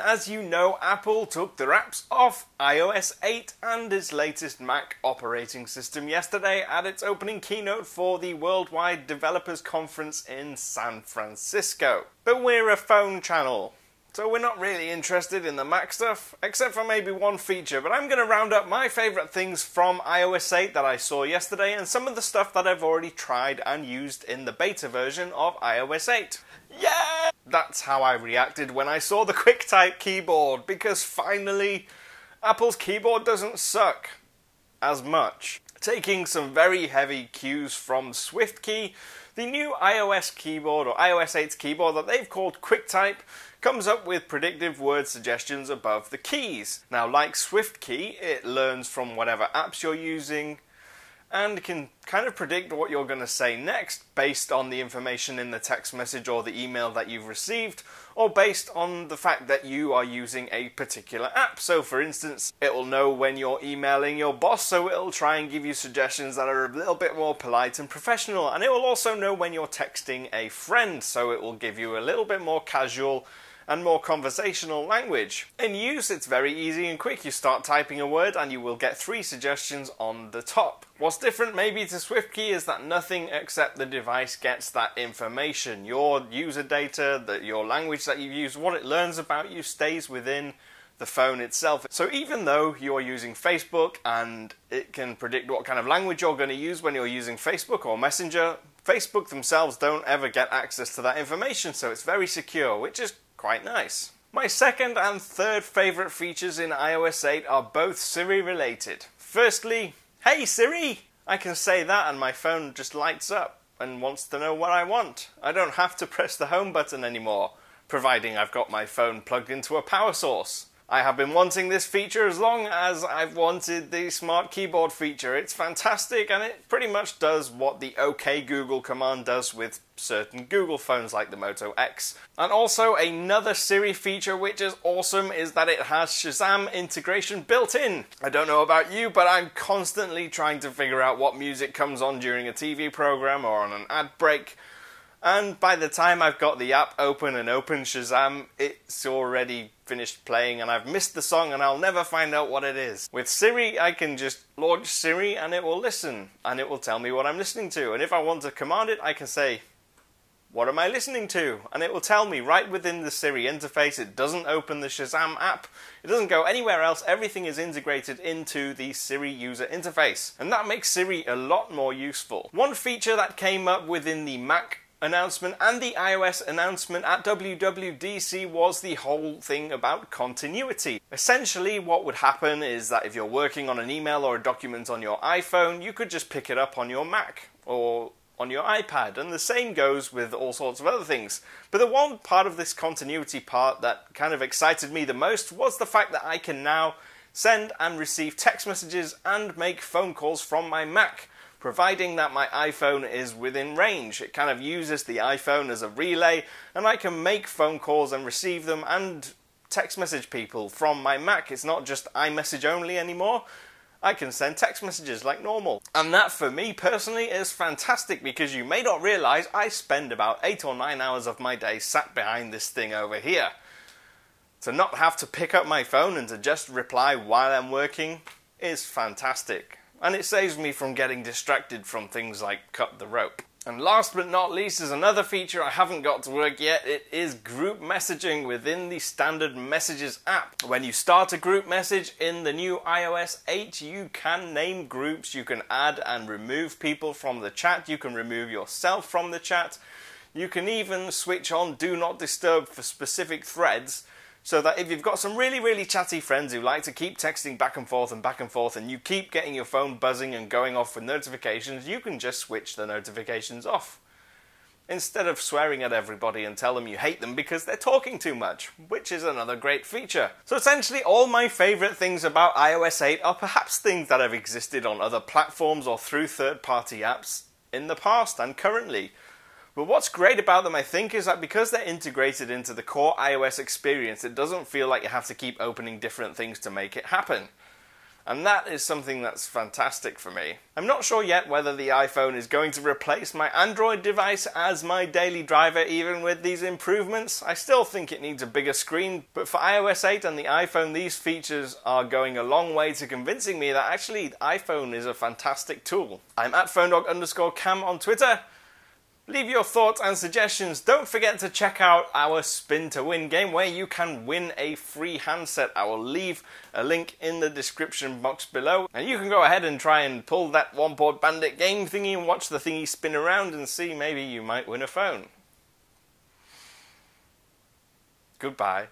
as you know, Apple took their apps off iOS 8 and its latest Mac operating system yesterday at its opening keynote for the Worldwide Developers Conference in San Francisco. But we're a phone channel, so we're not really interested in the Mac stuff, except for maybe one feature, but I'm going to round up my favourite things from iOS 8 that I saw yesterday and some of the stuff that I've already tried and used in the beta version of iOS 8. Yeah! That's how I reacted when I saw the QuickType keyboard, because finally Apple's keyboard doesn't suck as much. Taking some very heavy cues from SwiftKey, the new iOS keyboard, or iOS 8's keyboard that they've called QuickType, comes up with predictive word suggestions above the keys. Now, like SwiftKey, it learns from whatever apps you're using and can kind of predict what you're going to say next based on the information in the text message or the email that you've received, or based on the fact that you are using a particular app. So for instance, it will know when you're emailing your boss, so it'll try and give you suggestions that are a little bit more polite and professional, and it will also know when you're texting a friend, so it will give you a little bit more casual and more conversational language. In use, it's very easy and quick. You start typing a word and you will get 3 suggestions on the top. What's different maybe to SwiftKey is that nothing except the device gets that information. Your user data, your language that you use, what it learns about you stays within the phone itself. So even though you're using Facebook and it can predict what kind of language you're going to use when you're using Facebook or Messenger, Facebook themselves don't ever get access to that information, so it's very secure, which is quite nice. My second and third favourite features in iOS 8 are both Siri related. Firstly, hey Siri! I can say that and my phone just lights up and wants to know what I want. I don't have to press the home button anymore, providing I've got my phone plugged into a power source. I have been wanting this feature as long as I've wanted the smart keyboard feature. It's fantastic and it pretty much does what the OK Google command does with certain Google phones like the Moto X. And also another Siri feature which is awesome is that it has Shazam Integration built in. I don't know about you, but I'm constantly trying to figure out what music comes on during a TV program or on an ad break. And by the time I've got the app open and open Shazam, it's already finished playing and I've missed the song and I'll never find out what it is. With Siri, I can just launch Siri and it will listen and it will tell me what I'm listening to. And if I want to command it, I can say, what am I listening to? And it will tell me right within the Siri interface. It doesn't open the Shazam app. It doesn't go anywhere else. Everything is integrated into the Siri user interface. And that makes Siri a lot more useful. One feature that came up within the Mac announcement and the iOS announcement at WWDC was the whole thing about continuity. Essentially, what would happen is that if you're working on an email or a document on your iPhone, you could just pick it up on your Mac or on your iPad, and the same goes with all sorts of other things. But the one part of this continuity part that kind of excited me the most was the fact that I can now send and receive text messages and make phone calls from my Mac, providing that my iPhone is within range. It kind of uses the iPhone as a relay, and I can make phone calls and receive them and text message people from my Mac. It's not just iMessage only anymore. I can send text messages like normal. And that, for me personally, is fantastic, because you may not realise I spend about 8 or 9 hours of my day sat behind this thing over here. To not have to pick up my phone and to just reply while I'm working is fantastic. And it saves me from getting distracted from things like cut the rope. And last but not least is another feature I haven't got to work yet. It is group messaging within the standard Messages app. When you start a group message in the new iOS 8, you can name groups, you can add and remove people from the chat, you can remove yourself from the chat, you can even switch on Do Not Disturb for specific threads, so that if you've got some really chatty friends who like to keep texting back and forth and you keep getting your phone buzzing and going off with notifications, you can just switch the notifications off, instead of swearing at everybody and tell them you hate them because they're talking too much, which is another great feature. So essentially all my favourite things about iOS 8 are perhaps things that have existed on other platforms or through third-party apps in the past and currently. But what's great about them, I think, is that because they're integrated into the core iOS experience, it doesn't feel like you have to keep opening different things to make it happen. and that is something that's fantastic for me. I'm not sure yet whether the iPhone is going to replace my Android device as my daily driver even with these improvements. I still think it needs a bigger screen, but for iOS 8 and the iPhone, these features are going a long way to convincing me that actually iPhone is a fantastic tool. I'm at PhoneDog_Cam on Twitter. Leave your thoughts and suggestions. Don't forget to check out our Spin to Win game where you can win a free handset. I will leave a link in the description box below. And you can go ahead and try and pull that one-board bandit game thingy and watch the thingy spin around and see maybe you might win a phone. Goodbye.